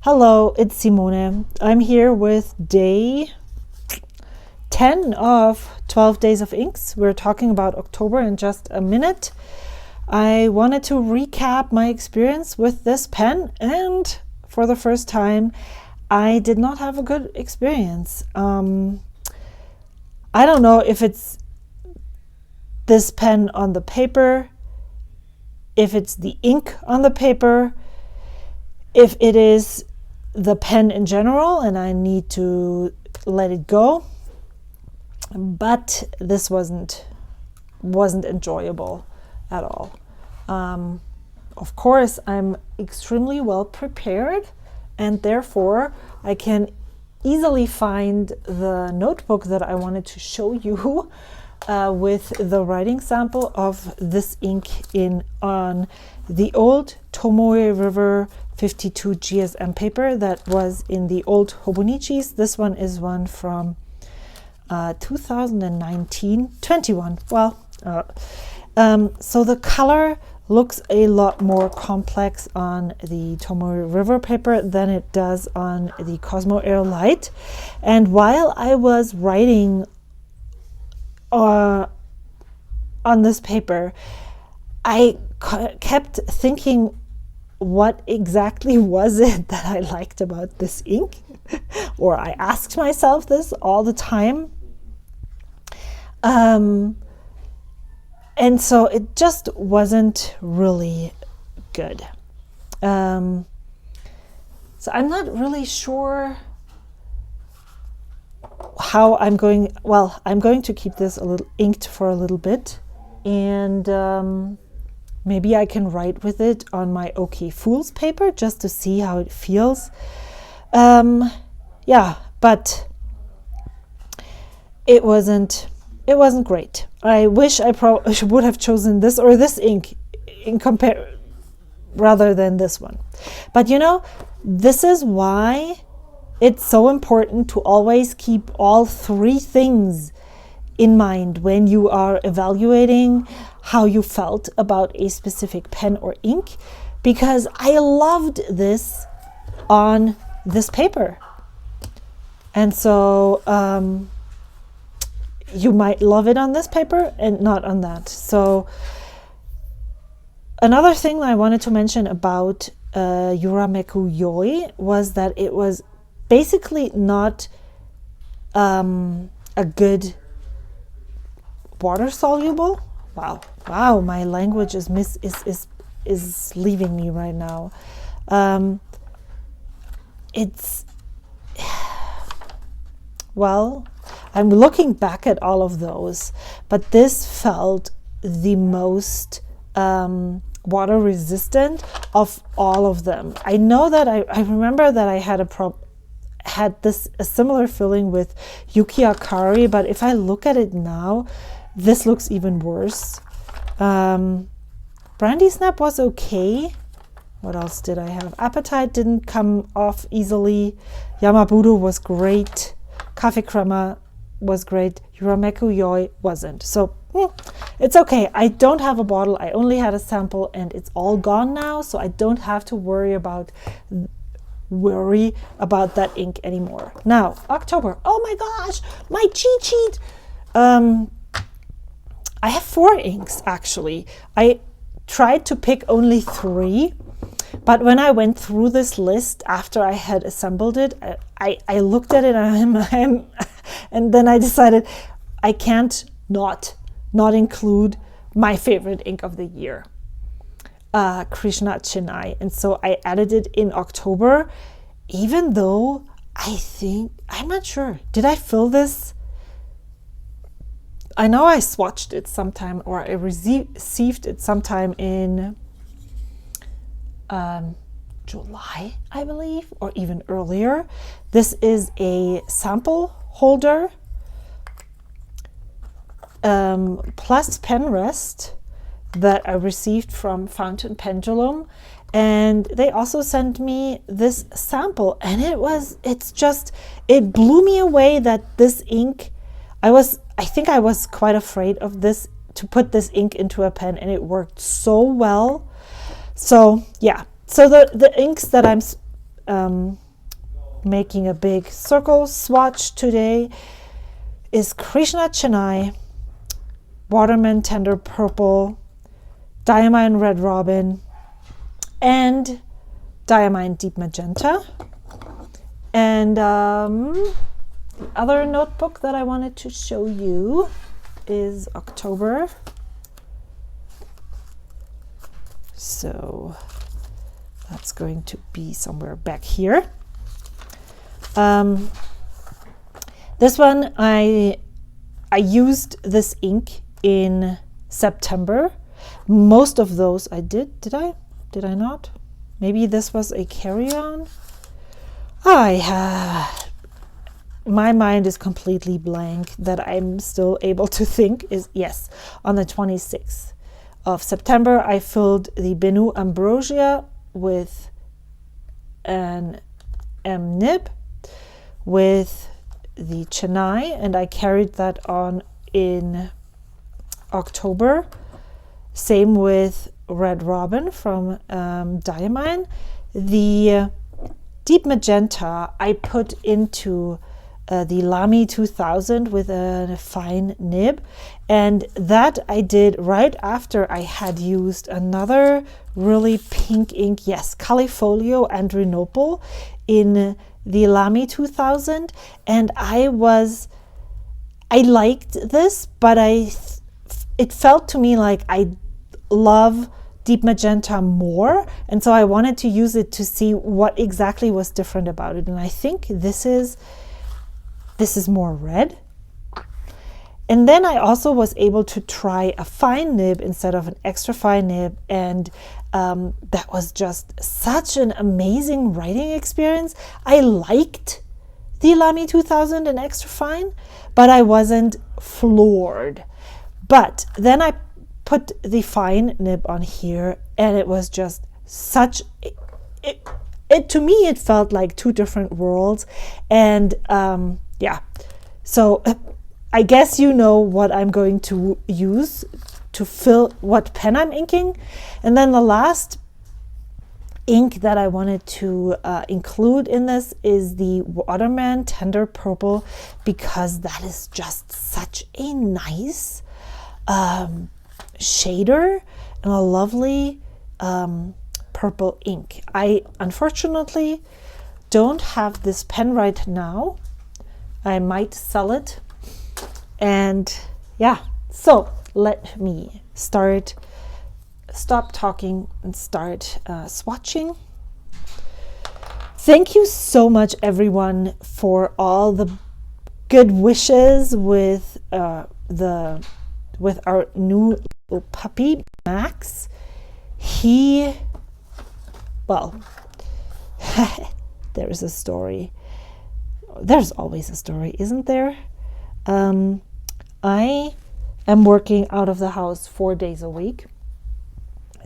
Hello, it's Simone. I'm here with day 10 of 12 Days of Inks. We're talking about October in just a minute. I wanted to recap my experience with this pen, and for the first time, I did not have a good experience. I don't know if it's this pen on the paper, if it's the ink on the paper, if it is the pen in general and I need to let it go. But this wasn't enjoyable at all. Of course, I'm extremely well prepared, and therefore I can easily find the notebook that I wanted to show you with the writing sample of this ink on the old Tomoe River 52 GSM paper that was in the old Hobonichis. This one is one from 2019-21. So the color looks a lot more complex on the Tomoe River paper than it does on the Cosmo Air Light. And while I was writing on this paper, I kept thinking, what exactly was it that I liked about this ink? Or I asked myself this all the time. And so it just wasn't really good. So I'm not really sure how I'm going. Well, I'm going to keep this a little inked for a little bit, and maybe I can write with it on my OK Fools paper just to see how it feels. But it wasn't great. I wish I would have chosen this or this ink rather than this one. But this is why it's so important to always keep all three things in mind when you are evaluating how you felt about a specific pen or ink, because I loved this on this paper. And so you might love it on this paper and not on that. So another thing I wanted to mention about Urameku Yoi was that it was basically not a good water soluble. Wow, my language is leaving me right now. I'm looking back at all of those, but this felt the most water resistant of all of them. I know that I remember that I had a similar feeling with Yuki Akari, but if I look at it now, this looks even worse. Brandy Snap was okay. What else did I have? Appetite didn't come off easily. Yamabudo was great. Cafe Crema was great. Urameku Yoi wasn't. So it's okay. I don't have a bottle. I only had a sample and it's all gone now. So I don't have to worry about that ink anymore. Now, October. Oh my gosh, my cheat sheet. I have 4 inks actually. I tried to pick only 3, but when I went through this list after I had assembled it, I looked at it and then I decided I can't not include my favorite ink of the year, Krishna Chennai. And so I added it in October, even though I'm not sure. Did I fill this? I know I swatched it sometime, or I received it sometime in July, I believe, or even earlier. This is a sample holder plus pen rest that I received from Fountain Pendulum, and they also sent me this sample, and it blew me away that this ink, I think I was quite afraid of this, to put this ink into a pen, and it worked so well. So yeah, so the inks that I'm making a big circle swatch today is Krishna Chennai, Watermelon Tender Purple, Diamine Red Robin, and Diamine Deep Magenta. And the other notebook that I wanted to show you is October. So that's going to be somewhere back here. This one, I used this ink in September. Most of those I did. Did I not? Maybe this was a carry-on. My mind is completely blank. That I'm still able to think is, yes, on the 26th of September, I filled the Benu Ambrosia with an M nib with the Chennai, and I carried that on in October. Same with Red Robin from Diamine. The Deep Magenta I put into the Lamy 2000 with a fine nib, and that I did right after I had used another really pink ink, yes, Califolio and Renople in the Lamy 2000, and I liked this, but it felt to me like I love Deep Magenta more, and so I wanted to use it to see what exactly was different about it. And I think this is more red. And then I also was able to try a fine nib instead of an extra fine nib, and that was just such an amazing writing experience. I liked the Lamy 2000 and extra fine, but I wasn't floored. But then I put the fine nib on here, and it was just such it to me it felt like two different worlds. And yeah, so I guess you know what I'm going to use to fill what pen I'm inking. And then the last ink that I wanted to include in this is the Watermelon Tender Purple, because that is just such a nice shader and a lovely purple ink. I unfortunately don't have this pen right now. I might sell it. And yeah, so let me stop talking and start swatching. Thank you so much, everyone, for all the good wishes with our new little puppy, Max. Well, there is a story. There's always a story, isn't there? I am working out of the house 4 days a week.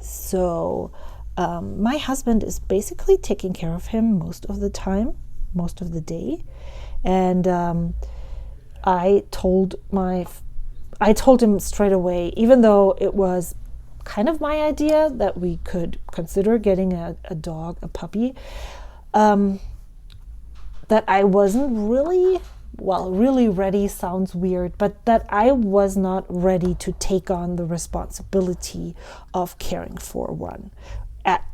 So my husband is basically taking care of him most of the time, most of the day. And I told him straight away, even though it was kind of my idea that we could consider getting a dog, a puppy, that I wasn't really ready sounds weird, but that I was not ready to take on the responsibility of caring for one at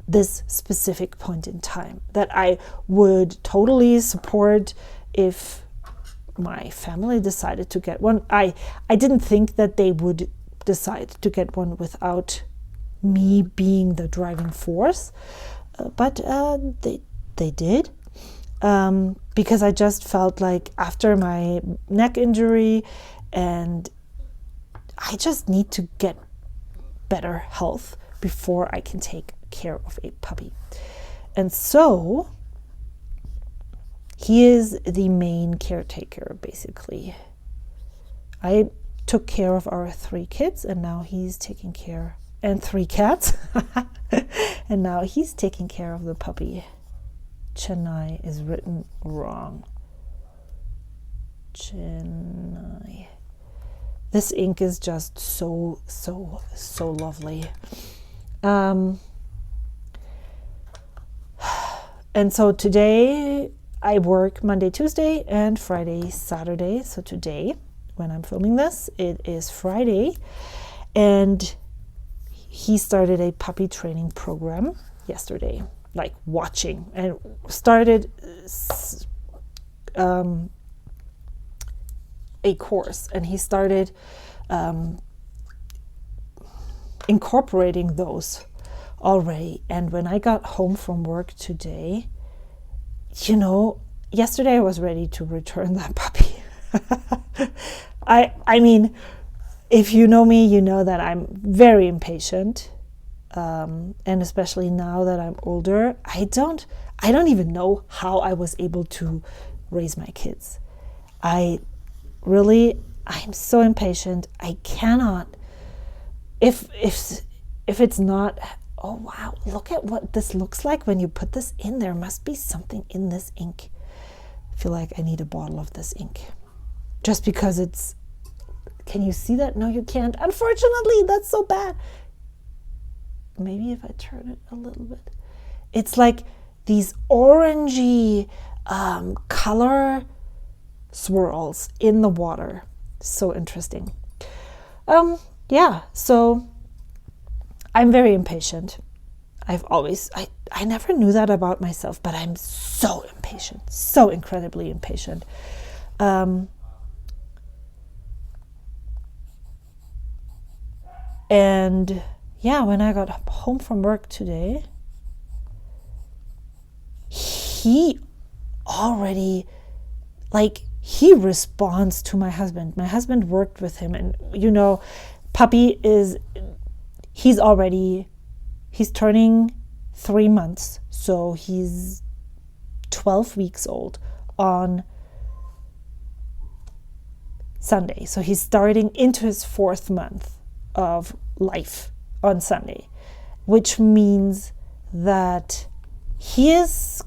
this specific point in time. That I would totally support if my family decided to get one. I didn't think that they would decide to get one without me being the driving force, but they did. Because I just felt like after my neck injury, and I just need to get better health before I can take care of a puppy. And so he is the main caretaker, basically. I took care of our 3 kids, and now he's taking care, and 3 cats, and now he's taking care of the puppy. Chennai is written wrong. Chennai. This ink is just so lovely. And so today I work Monday, Tuesday, and Friday, Saturday. So today, when I'm filming this, it is Friday. And he started a puppy training program yesterday, like watching, and started a course. And he started incorporating those already. And when I got home from work today, yesterday I was ready to return that puppy. I mean, if you know me, you know that I'm very impatient, and especially now that I'm older, I don't even know how I was able to raise my kids. I'm so impatient. I cannot. If it's not, oh wow, look at what this looks like when you put this in. There must be something in this ink. I feel like I need a bottle of this ink. Just because it's, can you see that? No, you can't. Unfortunately, that's so bad. Maybe if I turn it a little bit. It's like these orangey color swirls in the water. So interesting. Yeah, so I'm very impatient. I never knew that about myself, but I'm so impatient, so incredibly impatient. And yeah, when I got home from work today, he already, he responds to my husband. My husband worked with him, and puppy he's turning 3 months, so he's 12 weeks old on Sunday. So he's starting into his 4th month of life on Sunday, which means that he is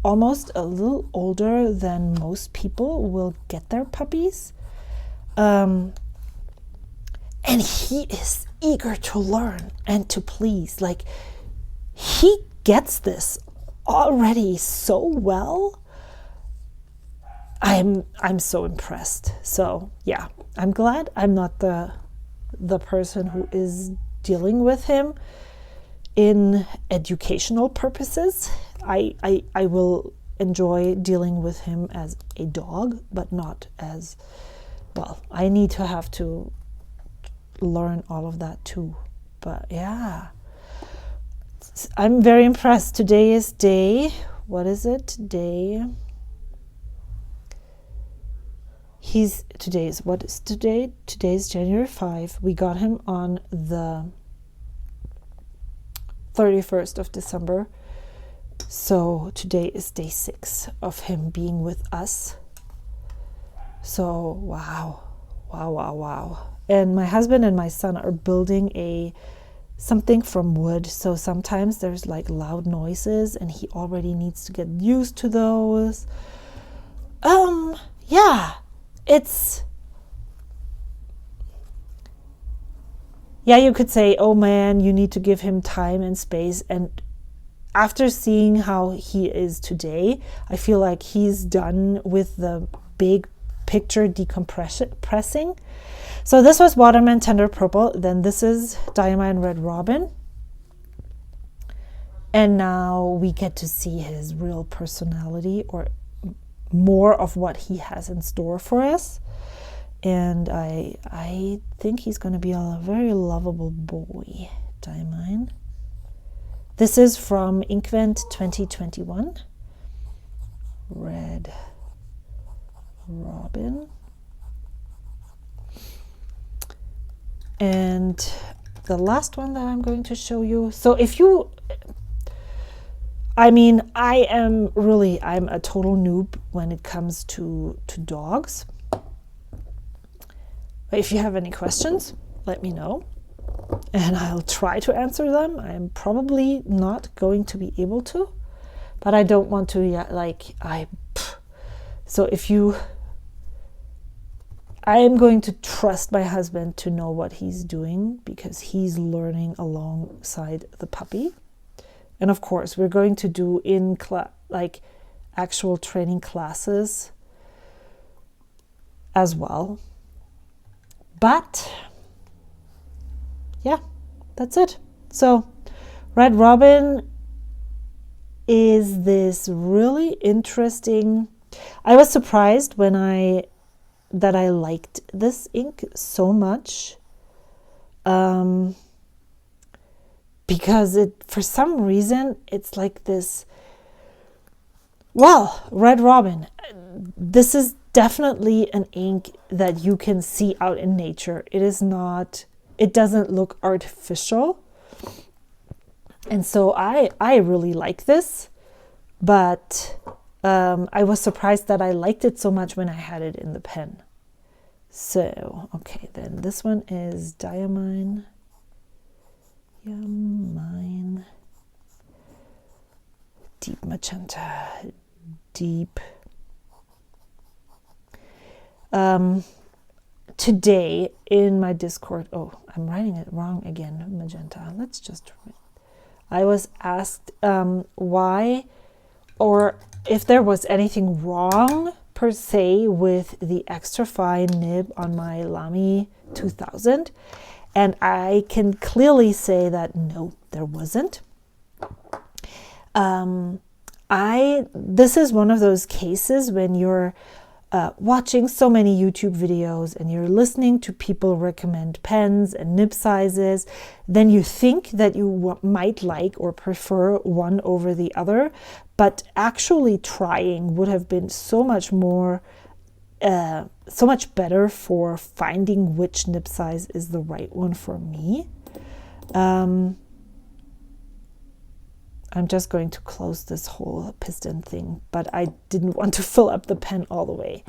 almost a little older than most people will get their puppies. And he is eager to learn and to please. He gets this already so well. I'm so impressed. So yeah, I'm glad I'm not the person who is dealing with him in educational purposes. I will enjoy dealing with him as a dog, but not as, well, I need to have to learn all of that too. But yeah, I'm very impressed. Today is what is it? What is today? Today is January 5. We got him on the 31st of December. So today is day 6 of him being with us. So wow. And my husband and my son are building something from wood. So sometimes there's loud noises, and he already needs to get used to those. Yeah, you could say, oh man, you need to give him time and space. And after seeing how he is today, I feel like he's done with the big picture decompressing. So this was Waterman Tender Purple. Then this is Diamine Red Robin. And now we get to see his real personality, or more of what he has in store for us. And I think he's going to be a very lovable boy, Diamine. This is from Inkvent 2021. Red Robin. And the last one that I'm going to show you. So I'm a total noob when it comes to dogs. If you have any questions, let me know, and I'll try to answer them. I'm probably not going to be able to, but I don't want to, so I am going to trust my husband to know what he's doing, because he's learning alongside the puppy. And of course, we're going to do like actual training classes as well. But yeah, that's it. So Red Robin is this really interesting. I was surprised that I liked this ink so much, because for some reason it's like this. Well, Red Robin, this is definitely an ink that you can see out in nature. It doesn't look artificial. And so I really like this, but I was surprised that I liked it so much when I had it in the pen. So, okay, then this one is Diamine Deep Magenta, Deep. Today in my Discord, I'm writing it wrong again, Magenta. I was asked why, or if there was anything wrong per se with the extra fine nib on my Lamy 2000, and I can clearly say that no, there wasn't. This is one of those cases when you're watching so many YouTube videos and you're listening to people recommend pens and nib sizes, then you think that you might like or prefer one over the other, but actually trying would have been so much better for finding which nib size is the right one for me. I'm just going to close this whole piston thing, but I didn't want to fill up the pen all the way.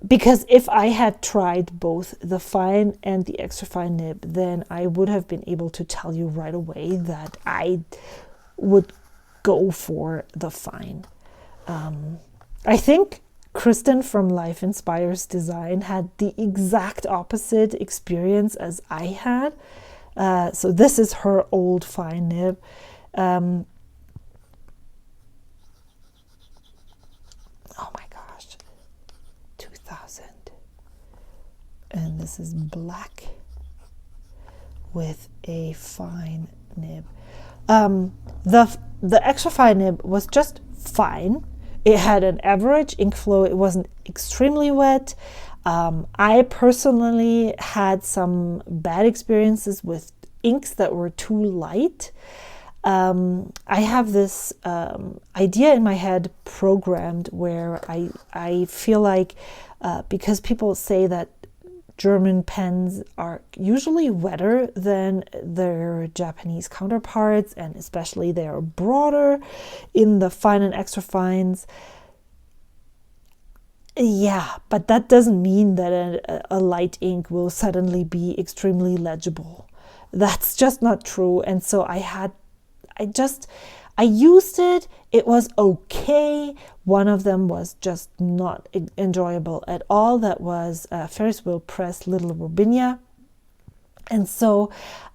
Because if I had tried both the fine and the extra fine nib, then I would have been able to tell you right away that I would go for the fine. I think Kristen from Life Inspires Design had the exact opposite experience as I had. So this is her old fine nib. Oh my gosh, 2000. And this is black with a fine nib. The extra fine nib was just fine. It had an average ink flow. It wasn't extremely wet. I personally had some bad experiences with inks that were too light. I have this idea in my head programmed where I feel like because people say that German pens are usually wetter than their Japanese counterparts, and especially they are broader in the fine and extra fines. Yeah, but that doesn't mean that a light ink will suddenly be extremely legible. That's just not true. And so I used it. It was okay. One of them was just not enjoyable at all. That was Ferris Wheel Press Little Robinia. And so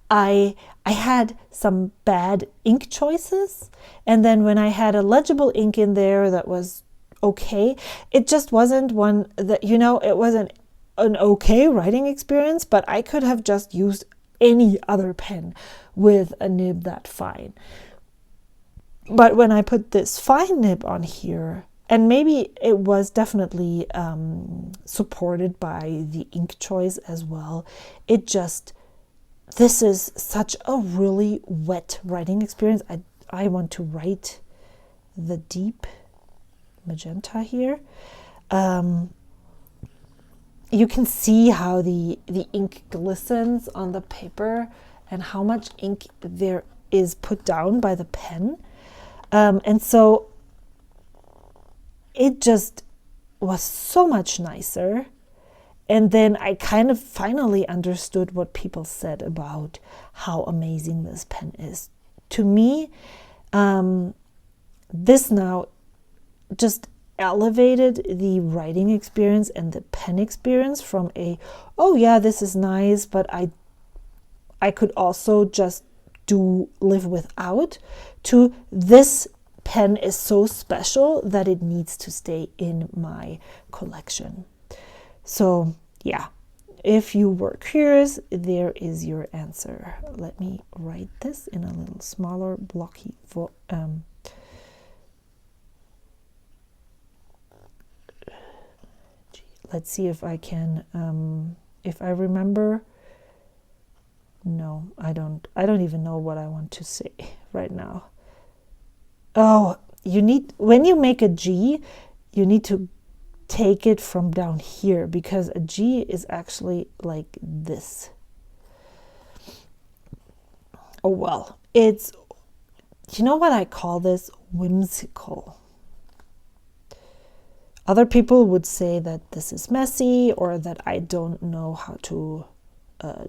I had some bad ink choices. And then when I had a legible ink in there that was okay, it just wasn't one that, it wasn't an okay writing experience, but I could have just used any other pen with a nib that fine. But when I put this fine nib on here, and maybe it was definitely supported by the ink choice as well, this is such a really wet writing experience. I want to write the deep magenta here. You can see how the ink glistens on the paper and how much ink there is put down by the pen. And so it just was so much nicer. And then I kind of finally understood what people said about how amazing this pen is. To me, this now just elevated the writing experience and the pen experience from oh yeah, this is nice, but I could also just do live without, to this pen is so special that it needs to stay in my collection. So yeah, if you were curious, there is your answer. Let me write this in a little smaller blocky let's see if I can, if I remember. No, I don't even know what I want to say right now. Oh, when you make a G, you need to take it from down here, because a G is actually like this. Oh, well, it's, you know what I call this? Whimsical. Other people would say that this is messy, or that I don't know how to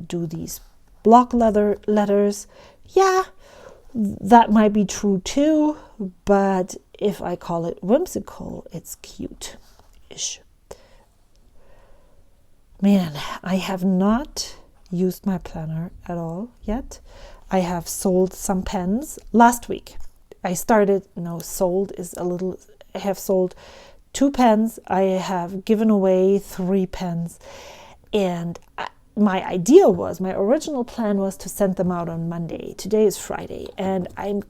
do these block letters. Yeah, that might be true too, but if I call it whimsical, it's cute-ish. Man, I have not used my planner at all yet. I have sold some pens last week. I have sold 2 pens. I have given away 3 pens. And my original plan was to send them out on Monday. Today is Friday, and I'm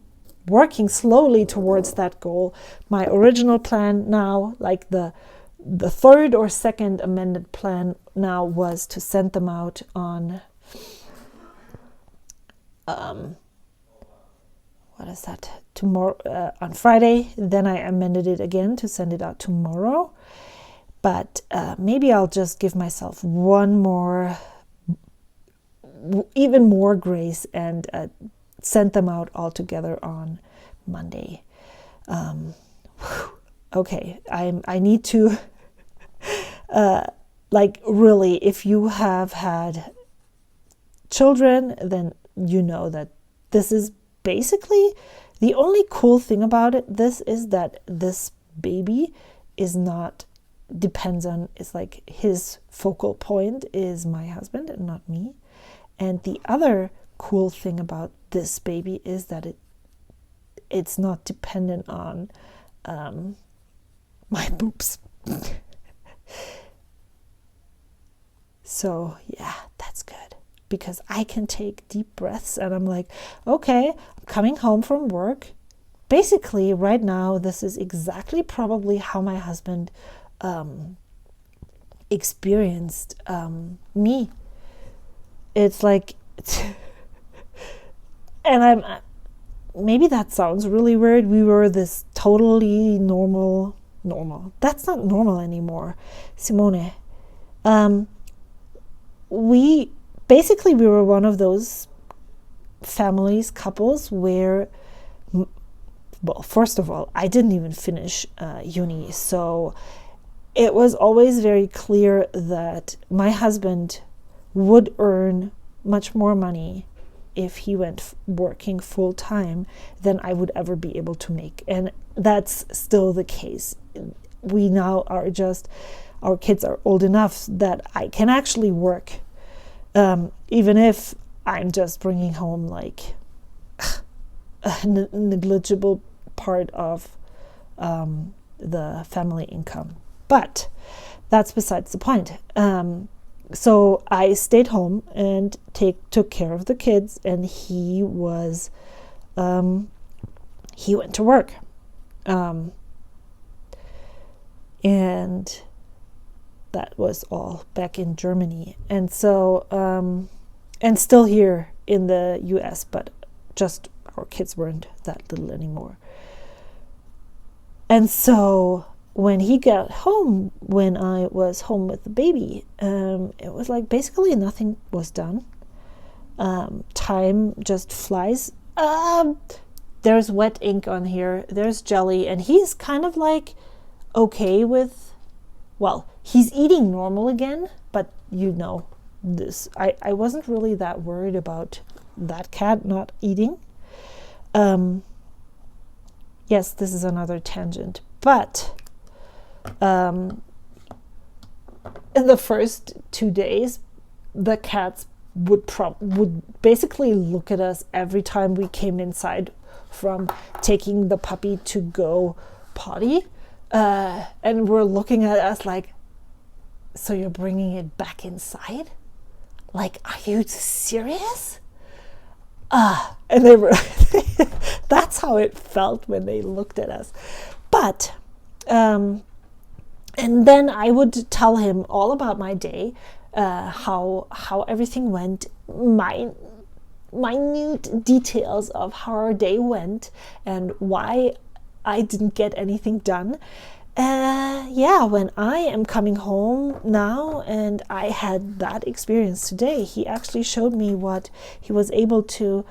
working slowly towards that goal. My original plan now, like the third or second amended plan now, was to send them out on tomorrow, on Friday. Then I amended it again to send it out tomorrow. But maybe I'll just give myself even more grace and send them out all together on Monday. Okay, I need to, really, if you have had children, then you know that this is basically the only cool thing about it. This is that this baby is not, it's like his focal point is my husband and not me. And the other cool thing about this baby is that it's not dependent on my boobs. So yeah, that's good, because I can take deep breaths and I'm like, okay, I'm coming home from work. Basically, right now, this is exactly probably how my husband experienced me. It's like, and maybe that sounds really weird. We were this totally normal. That's not normal anymore, Simone. We were one of those couples where, well, first of all, I didn't even finish uni, so it was always very clear that my husband would earn much more money if he went working full time than I would ever be able to make. And that's still the case. We now are our kids are old enough that I can actually work, even if I'm just bringing home like a negligible part of the family income. But that's besides the point. So I stayed home and took care of the kids, and he went to work, and that was all back in Germany, and so and still here in the US, but just our kids weren't that little anymore. And so when he got home, when I was home with the baby, it was like basically nothing was done. Time just flies. There's wet ink on here. There's jelly. And he's kind of like okay with, well, he's eating normal again. But this. I wasn't really that worried about that cat not eating. Yes, this is another tangent. But in the first 2 days, the cats would basically look at us every time we came inside from taking the puppy to go potty, and were looking at us like, so you're bringing it back inside? Like, are you serious? And they were that's how it felt when they looked at us. But and then I would tell him all about my day, how everything went, minute details of how our day went and why I didn't get anything done. Yeah, when I am coming home now, and I had that experience today, he actually showed me what he was able to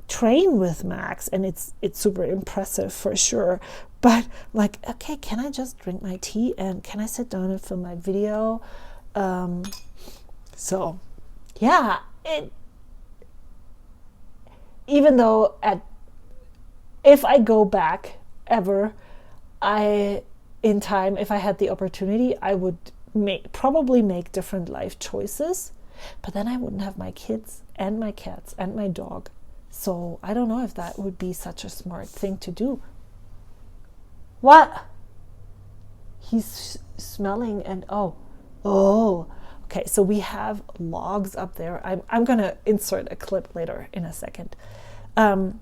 train with Max, and it's super impressive for sure. But like, okay, can I just drink my tea and can I sit down and film my video? So yeah, even though if I go back ever, in time, if I had the opportunity, I would probably make different life choices, but then I wouldn't have my kids and my cats and my dog. So I don't know if that would be such a smart thing to do. What? He's smelling and oh, okay. So we have logs up there. I'm gonna insert a clip later in a second. I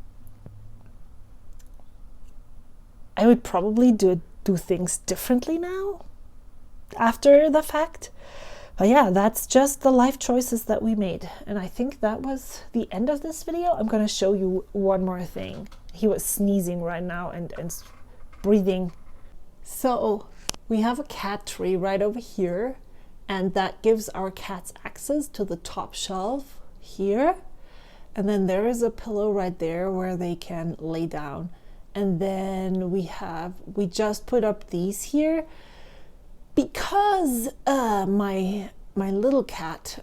would probably do things differently now after the fact. But yeah, that's just the life choices that we made. And I think that was the end of this video. I'm going to show you one more thing. He was sneezing right now and breathing. So we have a cat tree right over here, and that gives our cats access to the top shelf here. And then there is a pillow right there where they can lay down. And then we just put up these here because my little cat,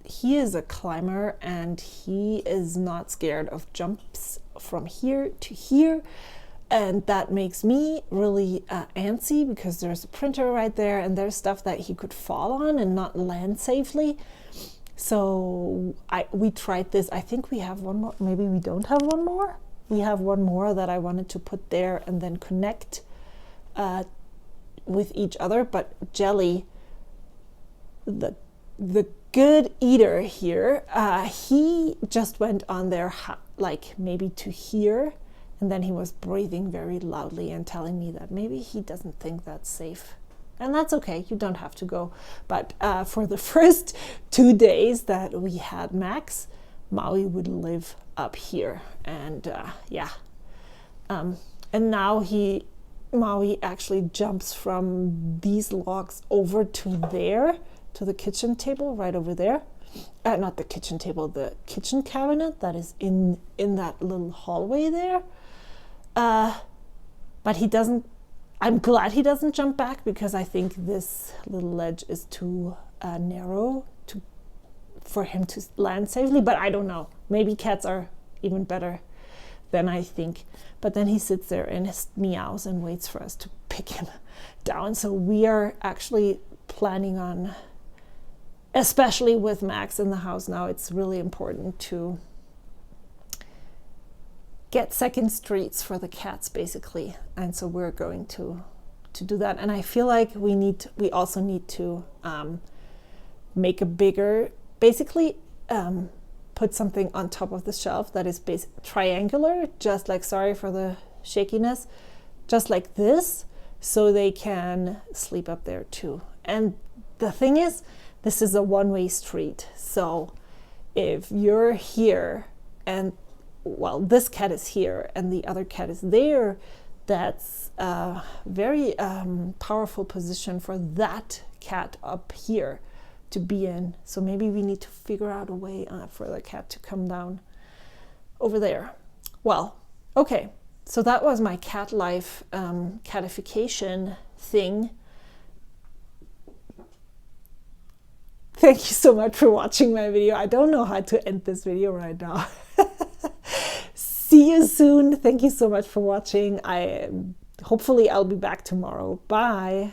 he is a climber and he is not scared of jumps from here to here, and that makes me really antsy because there's a printer right there and there's stuff that he could fall on and not land safely. So we tried this. I think we have one more. Maybe we don't have one more. We have one more that I wanted to put there and then connect with each other. But Jelly, the good eater here, he just went on there like maybe to here, and then he was breathing very loudly and telling me that maybe he doesn't think that's safe. And that's okay, you don't have to go. But for the first 2 days that we had Max, Maui would live up here, and and now Maui actually jumps from these logs over to there, to the kitchen table right over there. Not the kitchen table, the kitchen cabinet that is in that little hallway there. But he doesn't. I'm glad he doesn't jump back, because I think this little ledge is too narrow for him to land safely. But I don't know. Maybe cats are even better than I think. But then he sits there and meows and waits for us to pick him down. So we are actually planning on, especially with Max in the house now, it's really important to get second streets for the cats, basically. And so we're going to do that. And I feel like we also need to make a bigger, basically put something on top of the shelf that is triangular, just like, sorry for the shakiness, just like this, so they can sleep up there too. And the thing is, this is a one-way street. So if you're here and, well, this cat is here and the other cat is there, that's a very powerful position for that cat up here to be in. So maybe we need to figure out a way for the cat to come down over there. Well, okay, so that was my cat life catification thing. Thank you so much for watching my video. I don't know how to end this video right now. See you soon. Thank you so much for watching. Hopefully I'll be back tomorrow. Bye.